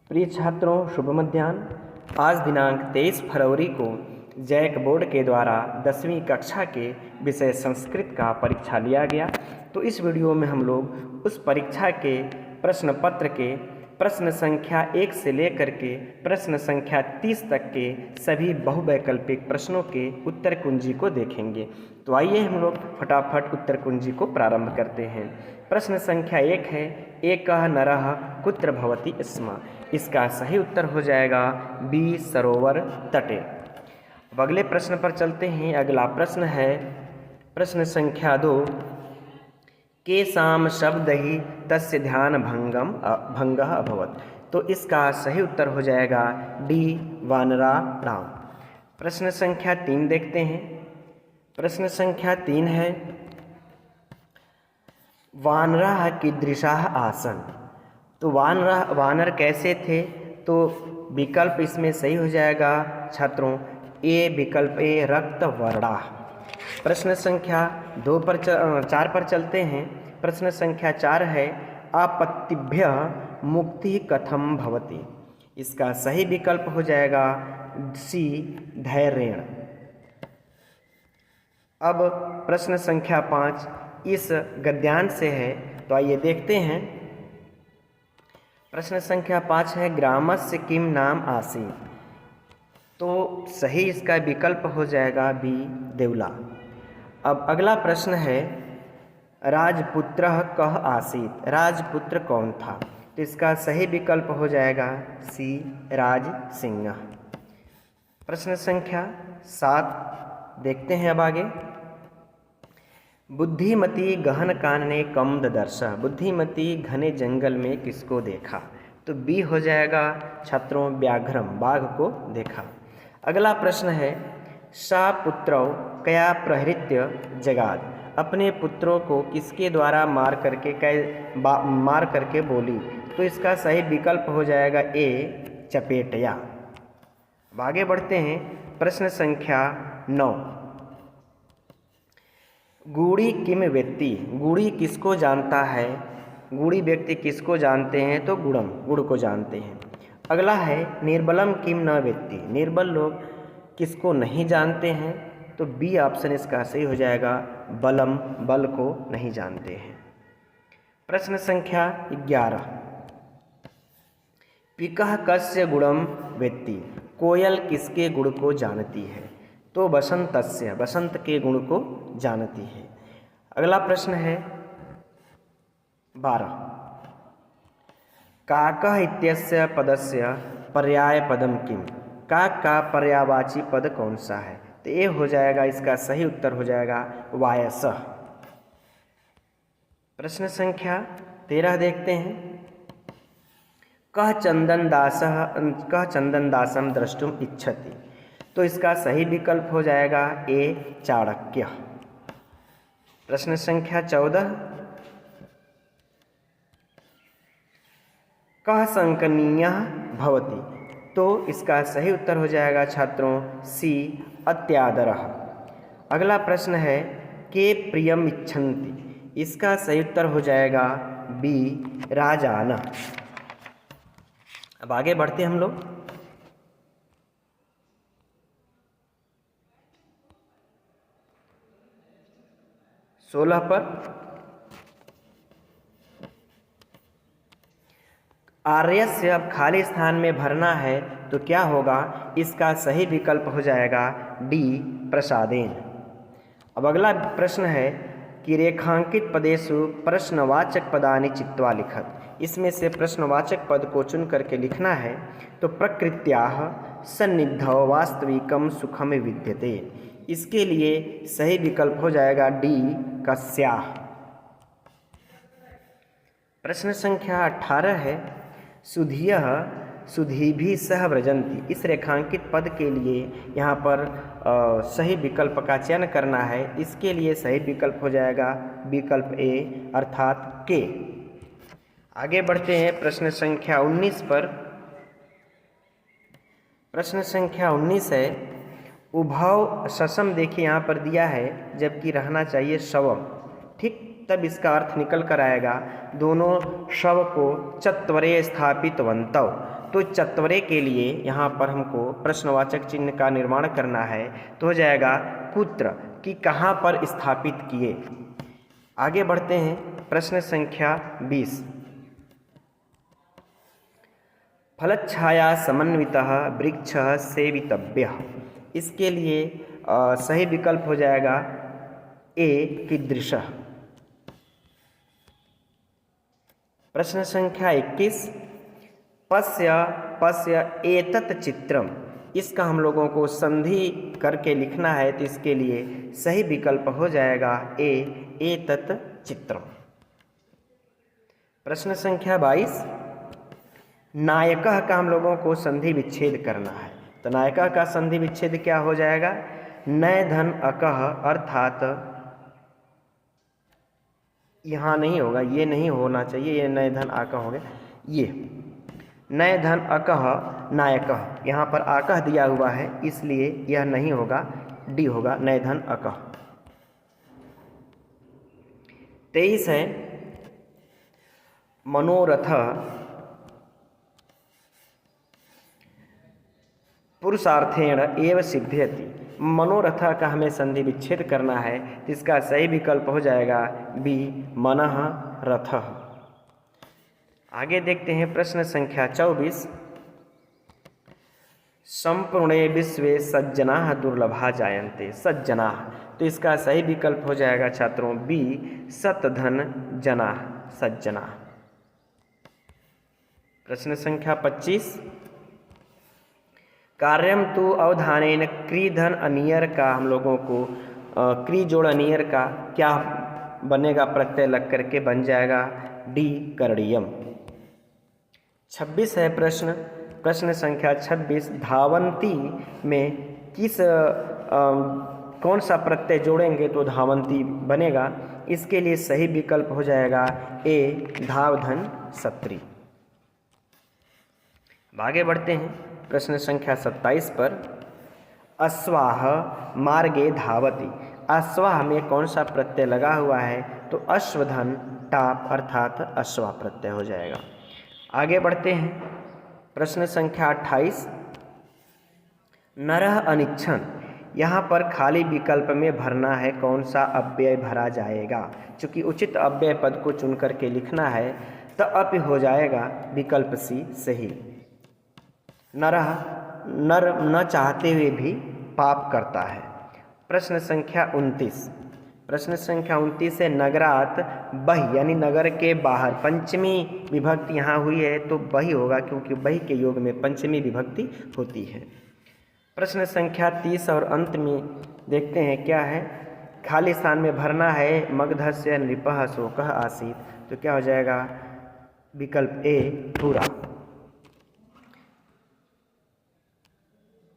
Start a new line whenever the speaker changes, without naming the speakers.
प्रिय छात्रों, शुभ मध्याह्न। आज दिनांक 23 फरवरी को जैक बोर्ड के द्वारा 10वीं कक्षा के विषय संस्कृत का परीक्षा लिया गया। तो इस वीडियो में हम लोग उस परीक्षा के प्रश्न पत्र के प्रश्न संख्या 1 से लेकर के प्रश्न संख्या 30 तक के सभी बहुवैकल्पिक प्रश्नों के उत्तर कुंजी को देखेंगे। तो आइए हम लोग फटाफट उत्तर कुंजी को प्रारंभ करते हैं। प्रश्न संख्या 1 है, एकः नरः कुत्र भवति स्म। इसका सही उत्तर हो जाएगा बी, सरोवर तटे। अब अगले प्रश्न पर चलते हैं। अगला प्रश्न है प्रश्न संख्या 2, केषां शब्दैः तस्य ध्यान भंगः अभवत्। तो इसका सही उत्तर हो जाएगा डी, वानराणाम्। प्रश्न संख्या 3 देखते हैं। प्रश्न संख्या 3 है, वानराः कीदृशाः आसन्। तो वानर कैसे थे। तो विकल्प इसमें सही हो जाएगा छात्रों ए, विकल्प ए, रक्तवर्णाः। प्रश्न संख्या 4 पर चलते हैं। प्रश्न संख्या 4 है, आपत्तिभ्यः मुक्ति कथं भवति। इसका सही विकल्प हो जाएगा सी, धैर्येण। अब प्रश्न संख्या 5 इस गद्यांश से है, तो आइए देखते हैं। प्रश्न संख्या 5 है, ग्रामस्य किम नाम आसीत्। तो सही इसका विकल्प हो जाएगा बी, देवला। अब अगला प्रश्न है, राजपुत्रः कः आसीत्। राजपुत्र कौन था। तो इसका सही विकल्प हो जाएगा सी, राज सिंह। प्रश्न संख्या 7 देखते हैं अब आगे। बुद्धिमती गहन कानने कम ददर्श। बुद्धिमती घने जंगल में किसको देखा। तो बी हो जाएगा छात्रों, व्याघ्रम, बाघ को देखा। अगला प्रश्न है, सा पुत्रौ कया प्रहृत्य जगाद। अपने पुत्रों को किसके द्वारा मार करके बोली। तो इसका सही विकल्प हो जाएगा ए, चपेटया। अब आगे बढ़ते हैं। प्रश्न संख्या 9, गूढ़ी किम व्यक्ति। गूढ़ी किसको जानता है। गूढ़ी व्यक्ति किसको जानते हैं। तो गुड़ को जानते हैं। अगला है, निर्बलम किम न व्यक्ति। निर्बल लोग किसको नहीं जानते हैं। तो बी ऑप्शन इसका सही हो जाएगा, बलम, बल को नहीं जानते हैं। प्रश्न संख्या 11, पिकः कस्य गुणम व्यक्ति। कोयल किसके गुण को जानती है। तो बसंतस्य, बसंत के गुण को जानती है। अगला प्रश्न है 12, काकः इत्यस्य पदस्य पर्याय पदम किम। काक का पर्यायवाची पद कौन सा है। तो ये हो जाएगा, इसका सही उत्तर हो जाएगा वायसः। प्रश्न संख्या 13 देखते हैं। कः चंदनदासम द्रष्टुम इच्छति। तो इसका सही विकल्प हो जाएगा ए, चाणक्य। प्रश्न संख्या 14, कः संकनीयः भवति। तो इसका सही उत्तर हो जाएगा छात्रों सी, अत्यादरः। अगला प्रश्न है, के प्रियम इच्छन्ति। इसका सही उत्तर हो जाएगा बी, राजान। अब आगे बढ़ते हम लोग। सोलह पर, आर्यस्य। अब खाली स्थान में भरना है तो क्या होगा। इसका सही विकल्प हो जाएगा डी, प्रसादेन। अब अगला प्रश्न है कि रेखांकित पदेषु प्रश्नवाचक पदानि चित्वा लिखत। इसमें से प्रश्नवाचक पद को चुन करके लिखना है। तो प्रकृत्याः सन्निधौ वास्तविकम सुखम विद्यते। इसके लिए सही विकल्प हो जाएगा डी, कस्याः। प्रश्न संख्या 18 है, सुधियः सुधीभिः सह व्रजन्ति। इस रेखांकित पद के लिए यहाँ पर सही विकल्प का चयन करना है। इसके लिए सही विकल्प हो जाएगा विकल्प ए, अर्थात के। आगे बढ़ते हैं प्रश्न संख्या 19 पर। प्रश्न संख्या 19 है, उभौ ससम। देखिए यहाँ पर दिया है, जबकि रहना चाहिए शवम। ठीक, तब इसका अर्थ निकल कर आएगा दोनों शव को चत्वरे स्थापितवन्तौ। तो चत्वरे के लिए यहाँ पर हमको प्रश्नवाचक चिन्ह का निर्माण करना है, तो हो जाएगा कुत्र, कि कहाँ पर स्थापित किए। आगे बढ़ते हैं, प्रश्न संख्या 20। फलच्छाया समन्वितः वृक्षः सेवितव्यः। इसके लिए सही विकल्प हो जाएगा ए कीदृशः। प्रश्न संख्या 21। पश्य पश्य एतत् चित्रम। इसका हम लोगों को संधि करके लिखना है, तो इसके लिए सही विकल्प हो जाएगा ए एतत् चित्रम। प्रश्न संख्या 22। नायकः का हम लोगों को संधि विच्छेद करना है, तो नायकः का संधि विच्छेद क्या हो जाएगा, नय धन अकः, अर्थात यहाँ नहीं होगा, ये नहीं होना चाहिए, ये नय धन आकः हो गया, ये नय धन अकः नायकः, यहाँ पर आकः दिया हुआ है इसलिए यह नहीं होगा, डी होगा नय धन अकः। 23 है मनोरथ पुरुषार्थेण एव सिद्ध्यति। मनोरथ का हमें संधि विच्छेद करना है, तो इसका सही विकल्प हो जाएगा बी मनः रथः। आगे देखते हैं प्रश्न संख्या 24। संपूर्णे विश्वे सज्जनाः दुर्लभा जायन्ते। सज्जनाः, तो इसका सही विकल्प हो जाएगा छात्रों बी सतधन जनाः, सज्जनाः। प्रश्न संख्या 25। कार्यम तो अवधानेन क्री धन अनियर का हम लोगों को क्री जोड़ अनियर का क्या बनेगा, प्रत्यय लग करके बन जाएगा डी करणीयम। 26 है प्रश्न संख्या 26। धावंती में किस कौन सा प्रत्यय जोड़ेंगे तो धावंती बनेगा, इसके लिए सही विकल्प हो जाएगा ए धावधन सत्री। आगे बढ़ते हैं प्रश्न संख्या 27 पर। अश्वाह मार्गे धावति। अश्वाह में कौन सा प्रत्यय लगा हुआ है, तो अश्वधन टाप अर्थात अश्वा प्रत्यय हो जाएगा। आगे बढ़ते हैं प्रश्न संख्या 28। नरः अनिच्छन्। यहाँ पर खाली विकल्प में भरना है कौन सा अव्यय भरा जाएगा। चूँकि उचित अव्यय पद को चुन करके लिखना है, तो अप हो जाएगा विकल्प सी सही। नरः नर न चाहते हुए भी पाप करता है। प्रश्न संख्या 29। प्रश्न संख्या 29 है नगरात बहि, यानी नगर के बाहर। पंचमी विभक्ति यहाँ हुई है तो बहि होगा, क्योंकि बहि के योग में पंचमी विभक्ति होती है। प्रश्न संख्या 30 और अंत में देखते हैं क्या है। खाली स्थान में भरना है मगधस्य नृपः शोकः आसीत्, तो क्या हो जाएगा विकल्प ए पूरा।